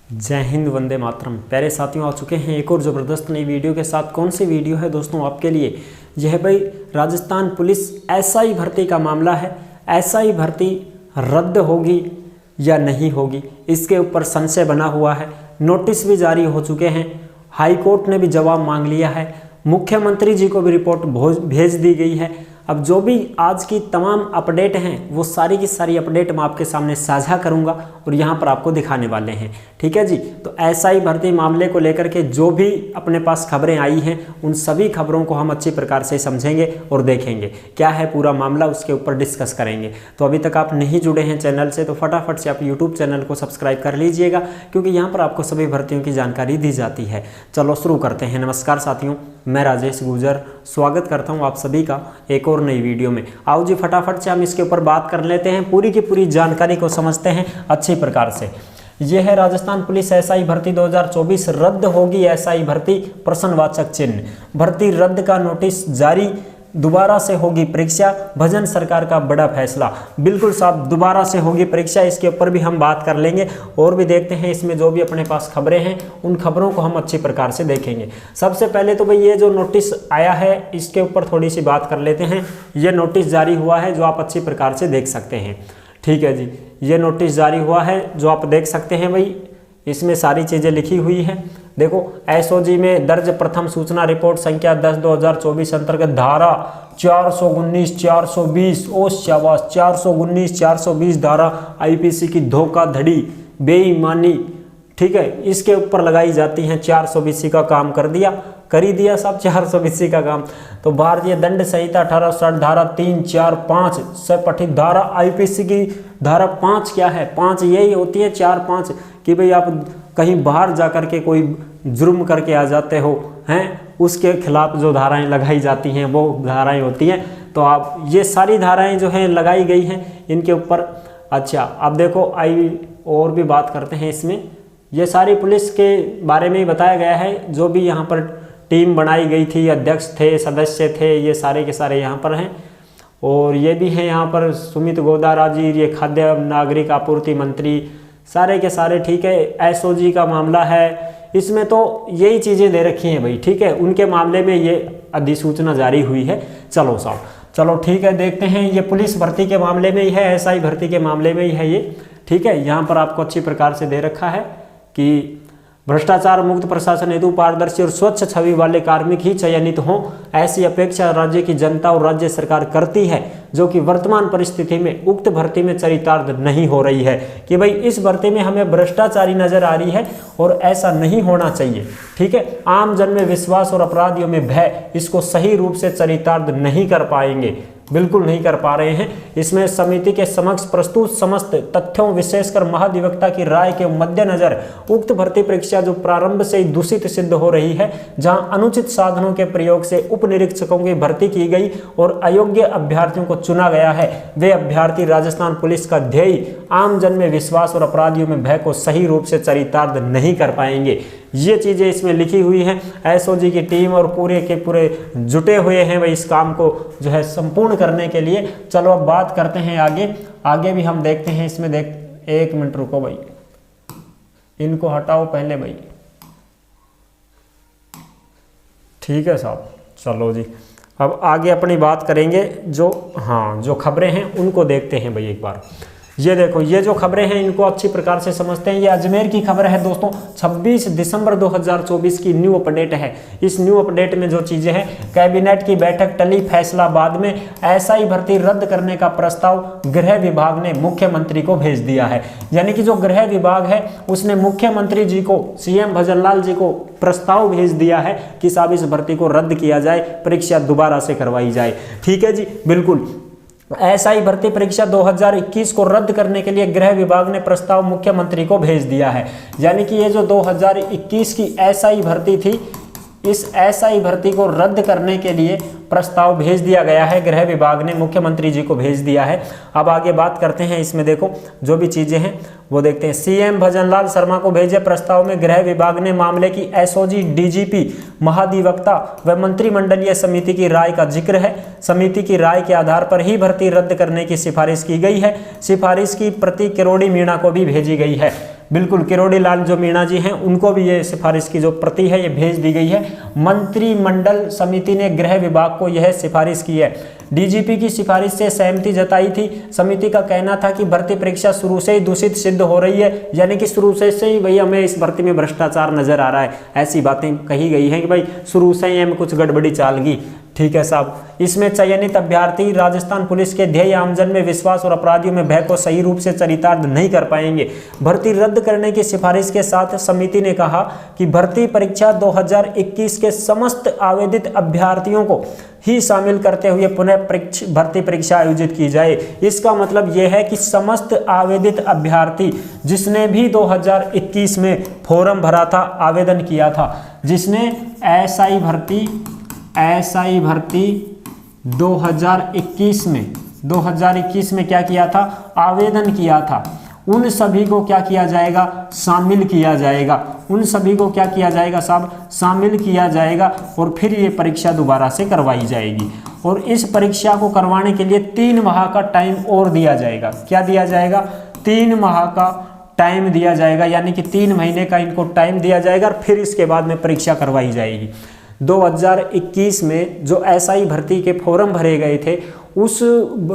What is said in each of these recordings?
जय हिंद, वंदे मातरम। प्यारे साथियों, आ चुके हैं एक और ज़बरदस्त नई वीडियो के साथ। कौन सी वीडियो है दोस्तों आपके लिए? यह भाई राजस्थान पुलिस एसआई भर्ती का मामला है। एसआई भर्ती रद्द होगी या नहीं होगी, इसके ऊपर संशय बना हुआ है। नोटिस भी जारी हो चुके हैं, हाई कोर्ट ने भी जवाब मांग लिया है, मुख्यमंत्री जी को भी रिपोर्ट भेज दी गई है। अब जो भी आज की तमाम अपडेट हैं वो सारी की सारी अपडेट मैं आपके सामने साझा करूंगा और यहाँ पर आपको दिखाने वाले हैं। ठीक है जी। तो एसआई भर्ती मामले को लेकर के जो भी अपने पास खबरें आई हैं उन सभी खबरों को हम अच्छी प्रकार से समझेंगे और देखेंगे क्या है पूरा मामला, उसके ऊपर डिस्कस करेंगे। तो अभी तक आप नहीं जुड़े हैं चैनल से तो फटाफट से आप यूट्यूब चैनल को सब्सक्राइब कर लीजिएगा, क्योंकि यहाँ पर आपको सभी भर्तियों की जानकारी दी जाती है। चलो शुरू करते हैं। नमस्कार साथियों, मैं राजेश गुर्जर स्वागत करता हूँ आप सभी का एक और नई वीडियो में। आओ जी फटाफट से हम इसके ऊपर बात कर लेते हैं, पूरी की पूरी जानकारी को समझते हैं अच्छी प्रकार से। यह है राजस्थान पुलिस एसआई भर्ती 2024 रद्द होगी एसआई भर्ती प्रश्नवाचक चिन्ह। भर्ती रद्द का नोटिस जारी, दोबारा से होगी परीक्षा, भजन सरकार का बड़ा फैसला। बिल्कुल साहब, दोबारा से होगी परीक्षा, इसके ऊपर भी हम बात कर लेंगे और भी देखते हैं इसमें जो भी अपने पास खबरें हैं उन खबरों को हम अच्छी प्रकार से देखेंगे। सबसे पहले तो भाई ये जो नोटिस आया है इसके ऊपर थोड़ी सी बात कर लेते हैं। ये नोटिस जारी हुआ है जो आप अच्छी प्रकार से देख सकते हैं। ठीक है जी, ये नोटिस जारी हुआ है जो आप देख सकते हैं। भाई इसमें सारी चीज़ें लिखी हुई हैं। देखो, एसओजी में दर्ज प्रथम सूचना रिपोर्ट संख्या 10/2024 अंतर्गत धारा 419, 420 ओ शाबाश 419, 420 धारा आईपीसी की धोखाधड़ी, बेईमानी, ठीक है, इसके ऊपर लगाई जाती हैं। 420 का काम कर ही दिया साहब, 420 का काम। तो भारतीय दंड संहिता 1860 धारा 3, 4, 5 से पठित धारा आईपीसी की धारा 5 क्या है? 5 यही होती है, 4, 5 कि भाई आप कहीं बाहर जाकर के कोई जुर्म करके आ जाते हो हैं, उसके खिलाफ जो धाराएं लगाई जाती हैं वो धाराएं होती हैं। तो आप ये सारी धाराएं जो हैं लगाई गई हैं इनके ऊपर। अच्छा, अब देखो और भी बात करते हैं इसमें। ये सारी पुलिस के बारे में ही बताया गया है। जो भी यहाँ पर टीम बनाई गई थी, अध्यक्ष थे, सदस्य थे, ये सारे के सारे यहाँ पर हैं। और ये भी हैं यहाँ पर सुमित गोदारा जी, ये खाद्य नागरिक आपूर्ति मंत्री, सारे के सारे। ठीक है, एसओजी का मामला है, इसमें तो यही चीज़ें दे रखी हैं भाई। ठीक है, उनके मामले में ये अधिसूचना जारी हुई है। चलो साहब, चलो ठीक है, देखते हैं। ये पुलिस भर्ती के मामले में ही है, एसआई भर्ती के मामले में ही है ये। ठीक है, यहाँ पर आपको अच्छी प्रकार से दे रखा है कि भ्रष्टाचार मुक्त प्रशासन हेतु पारदर्शी और स्वच्छ छवि वाले कार्मिक ही चयनित हों, ऐसी अपेक्षा राज्य की जनता और राज्य सरकार करती है, जो कि वर्तमान परिस्थिति में उक्त भर्ती में चरितार्थ नहीं हो रही है। कि भाई इस भर्ती में हमें भ्रष्टाचारी नजर आ रही है और ऐसा नहीं होना चाहिए। ठीक है, आम जन में विश्वास और अपराधियों में भय, इसको सही रूप से चरितार्थ नहीं कर पाएंगे, बिल्कुल नहीं कर पा रहे हैं। इसमें समिति के समक्ष प्रस्तुत समस्त तथ्यों, विशेषकर महाधिवक्ता की राय के मद्देनजर उक्त भर्ती परीक्षा जो प्रारंभ से ही दूषित सिद्ध हो रही है, जहां अनुचित साधनों के प्रयोग से उप निरीक्षकों की भर्ती की गई और अयोग्य अभ्यर्थियों को चुना गया है, वे अभ्यर्थी राजस्थान पुलिस का ध्येय आम जन में विश्वास और अपराधियों में भय को सही रूप से चरितार्थ नहीं कर पाएंगे। ये चीज़ें इसमें लिखी हुई हैं। एसओजी की टीम और पूरे के पूरे जुटे हुए हैं भाई इस काम को जो है संपूर्ण करने के लिए। चलो अब बात करते हैं आगे भी हम देखते हैं इसमें। देख, एक मिनट रुको भाई, इनको हटाओ पहले भाई। ठीक है साहब, चलो जी अब आगे अपनी बात करेंगे। जो खबरें हैं उनको देखते हैं भाई एक बार। ये देखो, ये जो खबरें हैं इनको अच्छी प्रकार से समझते हैं। ये अजमेर की खबर है दोस्तों, 26 दिसंबर 2024 की न्यू अपडेट है। इस न्यू अपडेट में जो चीजें हैं, कैबिनेट की बैठक टली, फैसला बाद में, एसआई भर्ती रद्द करने का प्रस्ताव गृह विभाग ने मुख्यमंत्री को भेज दिया है। यानी कि जो गृह विभाग है उसने मुख्यमंत्री जी को, सीएम भजनलाल जी को प्रस्ताव भेज दिया है कि साहब इस भर्ती को रद्द किया जाए, परीक्षा दोबारा से करवाई जाए। ठीक है जी, बिल्कुल। एसआई भर्ती परीक्षा 2021 को रद्द करने के लिए गृह विभाग ने प्रस्ताव मुख्यमंत्री को भेज दिया है। यानी कि ये जो 2021 की एसआई भर्ती थी, इस एसआई भर्ती को रद्द करने के लिए प्रस्ताव भेज दिया गया है, गृह विभाग ने मुख्यमंत्री जी को भेज दिया है। अब आगे बात करते हैं इसमें। देखो जो भी चीजें हैं वो देखते हैं। सीएम भजनलाल शर्मा को भेजे प्रस्ताव में गृह विभाग ने मामले की एसओजी, डीजीपी, महाधिवक्ता व मंत्रिमंडलीय समिति की राय का जिक्र है। समिति की राय के आधार पर ही भर्ती रद्द करने की सिफारिश की गई है। सिफारिश की प्रति किरोड़ी मीणा को भी भेजी गई है। बिल्कुल किरोड़ी लाल जो मीणा जी हैं उनको भी ये सिफारिश की जो प्रति है ये भेज दी गई है। मंत्रिमंडल समिति ने गृह विभाग को यह सिफारिश की है। डीजीपी की सिफारिश से सहमति जताई थी। समिति का कहना था कि भर्ती परीक्षा शुरू से ही दूषित सिद्ध हो रही है, यानी कि शुरू से ही भाई हमें इस भर्ती में भ्रष्टाचार नजर आ रहा है, ऐसी बातें कही गई हैं कि भाई शुरू से ही हमें कुछ गड़बड़ी चाल गई। ठीक है साहब, इसमें चयनित अभ्यर्थी राजस्थान पुलिस के ध्येय आमजन में विश्वास और अपराधियों में भय को सही रूप से चरितार्थ नहीं कर पाएंगे। भर्ती रद्द करने की सिफारिश के साथ समिति ने कहा कि भर्ती परीक्षा 2021 के समस्त आवेदित अभ्यर्थियों को ही शामिल करते हुए पुनः भर्ती परीक्षा आयोजित की जाए। इसका मतलब यह है कि समस्त आवेदित अभ्यर्थी जिसने भी 2021 में फॉर्म भरा था, आवेदन किया था, जिसने एसआई भर्ती 2021 में क्या किया था, आवेदन किया था, उन सभी को क्या किया जाएगा, शामिल किया जाएगा। उन सभी को क्या किया जाएगा साहब, शामिल किया जाएगा और फिर ये परीक्षा दोबारा से करवाई जाएगी। और इस परीक्षा को करवाने के लिए 3 माह का टाइम और दिया जाएगा। क्या दिया जाएगा, 3 माह का टाइम दिया जाएगा, यानी कि 3 महीने का इनको टाइम दिया जाएगा और फिर इसके बाद में परीक्षा करवाई जाएगी। 2021 में जो एसआई भर्ती के फॉर्म भरे गए थे, उस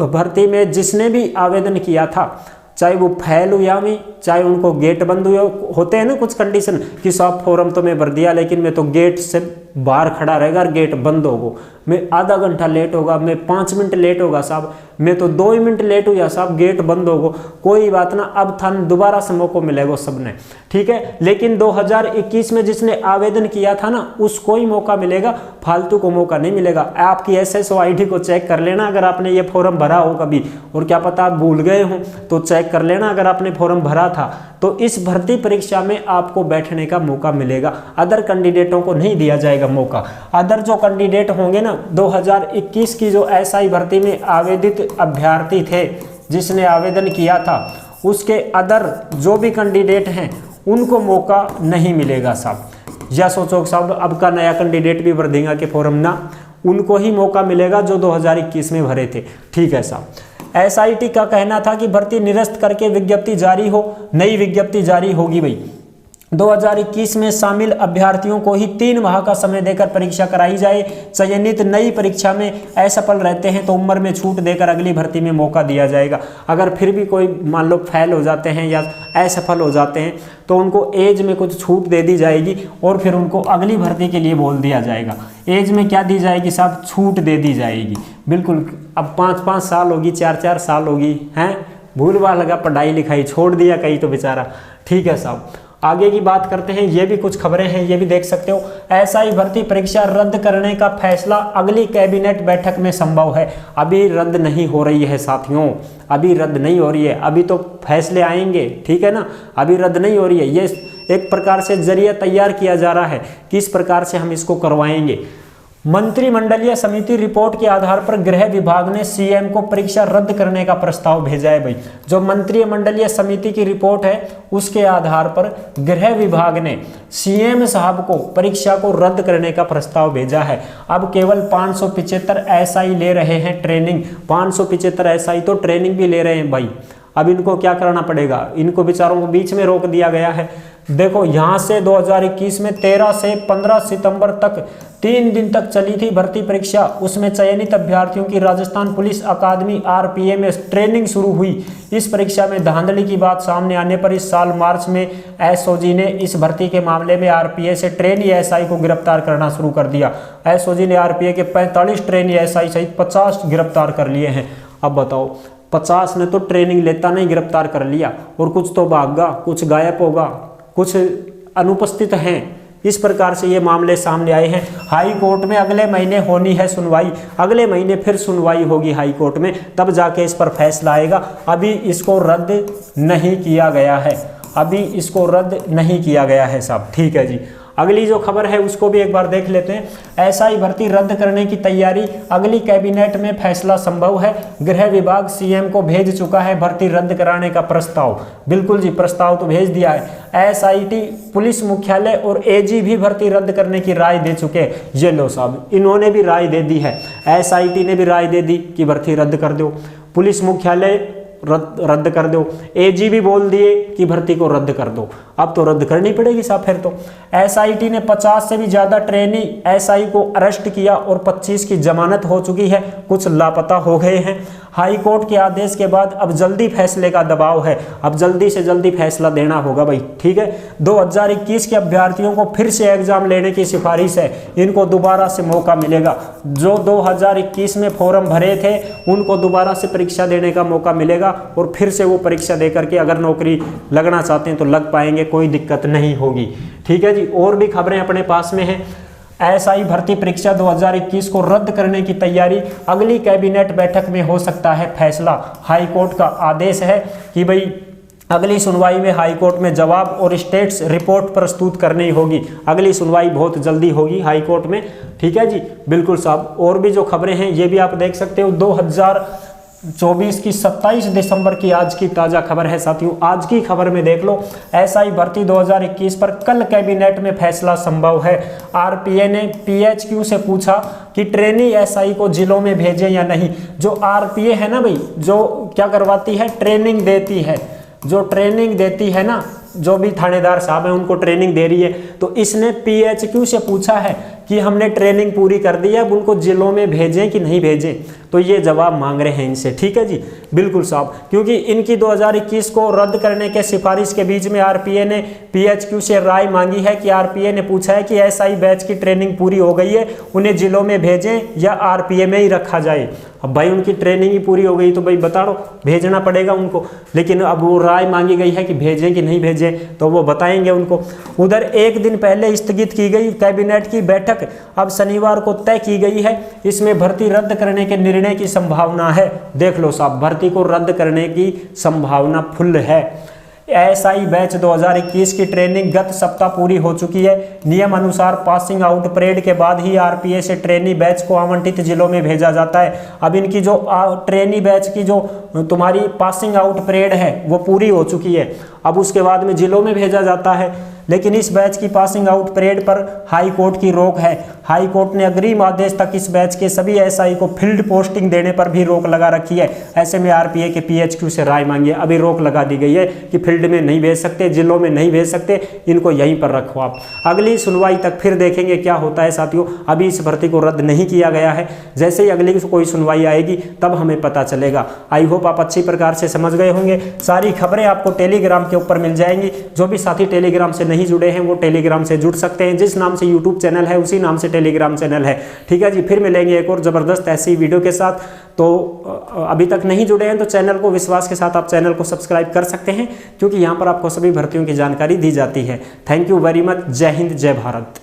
भर्ती में जिसने भी आवेदन किया था, चाहे वो फेल हुआ भी, चाहे उनको गेट बंद हुए, होते हैं ना कुछ कंडीशन कि सब फॉर्म तो मैं भर दिया लेकिन मैं तो गेट से बाहर खड़ा रहेगा और गेट बंद होगा, मैं आधा घंटा लेट होगा, मैं 5 मिनट लेट होगा साहब, मैं तो 2 मिनट लेट हुआ साहब, गेट बंद होगा, कोई बात ना, अब था दोबारा से मौका मिलेगा सबने। ठीक है, लेकिन 2021 में जिसने आवेदन किया था ना, उसको ही मौका मिलेगा, फालतू को मौका नहीं मिलेगा। आपकी SSO ID को चेक कर लेना अगर आपने ये फॉर्म भरा हो कभी, और क्या पता आप भूल गए हो तो चेक कर लेना अगर आपने फॉर्म भरा था, तो इस भर्ती परीक्षा में आपको बैठने का मौका मिलेगा। अदर कैंडिडेटों को नहीं दिया जाएगा मौका। अदर जो कैंडिडेट होंगे ना, 2021 की जो एसआई भर्ती में आवेदित अभ्यर्थी थे जिसने आवेदन किया था, उसके अदर जो भी कैंडिडेट हैं उनको मौका नहीं मिलेगा साहब। या सोचो साहब अब का नया कैंडिडेट भी भर देगा कि फॉर्म ना, उनको ही मौका मिलेगा जो 2021 में भरे थे। ठीक है साहब, एसआईटी का कहना था कि भर्ती निरस्त करके विज्ञप्ति जारी हो, नई विज्ञप्ति जारी होगी भाई। 2021 में शामिल अभ्यर्थियों को ही 3 माह का समय देकर परीक्षा कराई जाए। चयनित नई परीक्षा में असफल रहते हैं तो उम्र में छूट देकर अगली भर्ती में मौका दिया जाएगा। अगर फिर भी कोई मान लो फेल हो जाते हैं या असफल हो जाते हैं तो उनको एज में कुछ छूट दे दी जाएगी और फिर उनको अगली भर्ती के लिए बोल दिया जाएगा। एज में क्या दी जाएगी साहब, छूट दे दी जाएगी। बिल्कुल, अब 5-5 साल होगी, 4-4 साल होगी, हैं भूल भाल लगा, पढ़ाई लिखाई छोड़ दिया कहीं तो बेचारा। ठीक है साहब, आगे की बात करते हैं। ये भी कुछ खबरें हैं, ये भी देख सकते हो। एसआई भर्ती परीक्षा रद्द करने का फैसला अगली कैबिनेट बैठक में संभव है। अभी रद्द नहीं हो रही है साथियों, अभी रद्द नहीं हो रही है, अभी तो फैसले आएंगे। ठीक है ना, अभी रद्द नहीं हो रही है। ये एक प्रकार से जरिया तैयार किया जा रहा है कि इस प्रकार से हम इसको करवाएंगे। मंत्रिमंडलीय समिति रिपोर्ट के आधार पर गृह विभाग ने सीएम को परीक्षा रद्द करने का प्रस्ताव भेजा है भाई। जो मंत्रिमंडलीय समिति की रिपोर्ट है उसके आधार पर गृह विभाग ने सीएम साहब को परीक्षा को रद्द करने का प्रस्ताव भेजा है। अब केवल 575 एसआई ले रहे हैं ट्रेनिंग, 575 एसआई तो ट्रेनिंग भी ले रहे हैं भाई। अब इनको क्या करना पड़ेगा, इनको बेचारों को बीच में रोक दिया गया है। देखो यहाँ से 2021 में 13 से 15 सितंबर तक 3 दिन तक चली थी भर्ती परीक्षा। उसमें चयनित अभ्यर्थियों की राजस्थान पुलिस अकादमी RPA में ट्रेनिंग शुरू हुई। इस परीक्षा में धांधली की बात सामने आने पर इस साल मार्च में SOG ने इस भर्ती के मामले में RPA से ट्रेनी SI को गिरफ्तार करना शुरू कर दिया। SOG ने RPA के 45 ट्रेनी SI सहित 50 गिरफ्तार कर लिए हैं। अब बताओ, 50 ने तो ट्रेनिंग लेता नहीं गिरफ्तार कर लिया, और कुछ तो भागा, कुछ गायब होगा, कुछ अनुपस्थित हैं। इस प्रकार से ये मामले सामने आए हैं। हाई कोर्ट में अगले महीने होनी है सुनवाई, अगले महीने फिर सुनवाई होगी हाई कोर्ट में, तब जाके इस पर फैसला आएगा। अभी इसको रद्द नहीं किया गया है, अभी इसको रद्द नहीं किया गया है साहब। ठीक है जी, अगली जो खबर है उसको भी एक बार देख लेते हैं। एसआई भर्ती रद्द करने की तैयारी, अगली कैबिनेट में फैसला संभव है। गृह विभाग सीएम को भेज चुका है भर्ती रद्द कराने का प्रस्ताव। बिल्कुल जी, प्रस्ताव तो भेज दिया है। एसआईटी, पुलिस मुख्यालय और एजी भी भर्ती रद्द करने की राय दे चुके हैं। ये लो साहब, इन्होंने भी राय दे दी है, एसआईटी ने भी राय दे दी कि भर्ती रद्द कर दो। पुलिस मुख्यालय रद्द कर दो। एजी भी बोल दिए कि भर्ती को रद्द कर दो। अब तो रद्द करनी पड़ेगी साहब फिर तो। एसआईटी ने 50 से भी ज़्यादा ट्रेनी एसआई को अरेस्ट किया और 25 की जमानत हो चुकी है, कुछ लापता हो गए हैं। हाई कोर्ट के आदेश के बाद अब जल्दी फैसले का दबाव है, अब जल्दी से जल्दी फैसला देना होगा भाई, ठीक है। 2021 के अभ्यर्थियों को फिर से एग्जाम लेने की सिफारिश है, इनको दोबारा से मौका मिलेगा। जो 2021 में फॉर्म भरे थे उनको दोबारा से परीक्षा देने का मौका मिलेगा और फिर से वो परीक्षा दे करके अगर नौकरी लगना चाहते हैं तो लग पाएंगे, कोई दिक्कत नहीं होगी, ठीक है जी। और भी खबरें अपने पास में हैं। एसआई भर्ती परीक्षा 2021 को रद्द करने की तैयारी, अगली कैबिनेट बैठक में हो सकता है फैसला। हाई कोर्ट का आदेश है कि भाई अगली सुनवाई में हाई कोर्ट में जवाब और स्टेट्स रिपोर्ट प्रस्तुत करनी होगी। अगली सुनवाई बहुत जल्दी होगी हाई कोर्ट में, ठीक है जी, बिल्कुल साहब। और भी जो खबरें हैं ये भी आप देख सकते हो। 2024 की 27 दिसंबर की आज की ताज़ा खबर है साथियों। आज की खबर में देख लो, एसआई भर्ती 2021 पर कल कैबिनेट में फैसला संभव है। आरपीए ने पीएचक्यू से पूछा कि ट्रेनी एसआई को जिलों में भेजें या नहीं। जो आरपीए है ना भाई, जो क्या करवाती है, ट्रेनिंग देती है, जो ट्रेनिंग देती है ना, जो भी थानेदार साहब है उनको ट्रेनिंग दे रही है, तो इसने पीएचक्यू से पूछा है कि हमने ट्रेनिंग पूरी कर दी है, अब उनको जिलों में भेजें कि नहीं भेजें। तो ये जवाब मांग रहे हैं इनसे, ठीक है जी, बिल्कुल साहब। क्योंकि इनकी 2021 को रद्द करने के सिफारिश के बीच में आरपीए ने पीएचक्यू से राय मांगी है कि आरपीए ने पूछा है कि एसआई बैच की ट्रेनिंग पूरी हो गई है, उन्हें जिलों में भेजें या आरपीए में ही रखा जाए। अब भाई उनकी ट्रेनिंग ही पूरी हो गई तो भाई बता दो, भेजना पड़ेगा उनको। लेकिन अब वो राय मांगी गई है कि भेजें कि नहीं भेजें, तो वो बताएंगे उनको। उधर एक दिन पहले स्थगित की गई कैबिनेट की बैठक अब शनिवार को तय की गई है। इसमें भर्ती रद्द करने के निर्णय की संभावना है। देख लो साहब, भर्ती को रद्द करने की संभावना फुल है। एसआई बैच 2021 की ट्रेनिंग गत सप्ताह पूरी हो चुकी है। नियम अनुसार पासिंग आउट परेड के बाद ही आरपीए से ट्रेनी बैच को आवंटित जिलों में भेजा जाता है। अब इनकी जो ट्रेनी बैच की जो तुम्हारी पासिंग आउट परेड है वो पूरी हो चुकी है, अब उसके बाद में जिलों में भेजा जाता है। लेकिन इस बैच की पासिंग आउट परेड पर हाई कोर्ट की रोक है। हाई कोर्ट ने अग्रिम आदेश तक इस बैच के सभी एसआई को फील्ड पोस्टिंग देने पर भी रोक लगा रखी है। ऐसे में आरपीए के पीएचक्यू से राय मांगी है, अभी रोक लगा दी गई है कि फील्ड में नहीं भेज सकते, जिलों में नहीं भेज सकते, इनको यहीं पर रखो आप। अगली सुनवाई तक फिर देखेंगे क्या होता है साथियों। अभी इस भर्ती को रद्द नहीं किया गया है, जैसे ही अगली कोई सुनवाई आएगी तब हमें पता चलेगा। आई होप आप अच्छी प्रकार से समझ गए होंगे। सारी खबरें आपको टेलीग्राम के ऊपर मिल जाएंगी। जो भी साथी टेलीग्राम से नहीं जुड़े हैं वो टेलीग्राम से जुड़ सकते हैं। जिस नाम से यूट्यूब चैनल है उसी नाम से टेलीग्राम चैनल है, ठीक है जी। फिर मिलेंगे एक और ज़बरदस्त ऐसी वीडियो के साथ। तो अभी तक नहीं जुड़े हैं तो चैनल को विश्वास के साथ आप चैनल को सब्सक्राइब कर सकते हैं, क्योंकि यहाँ पर आपको सभी भर्तियों की जानकारी दी जाती है। Thank you very much. जय हिंद, जय भारत।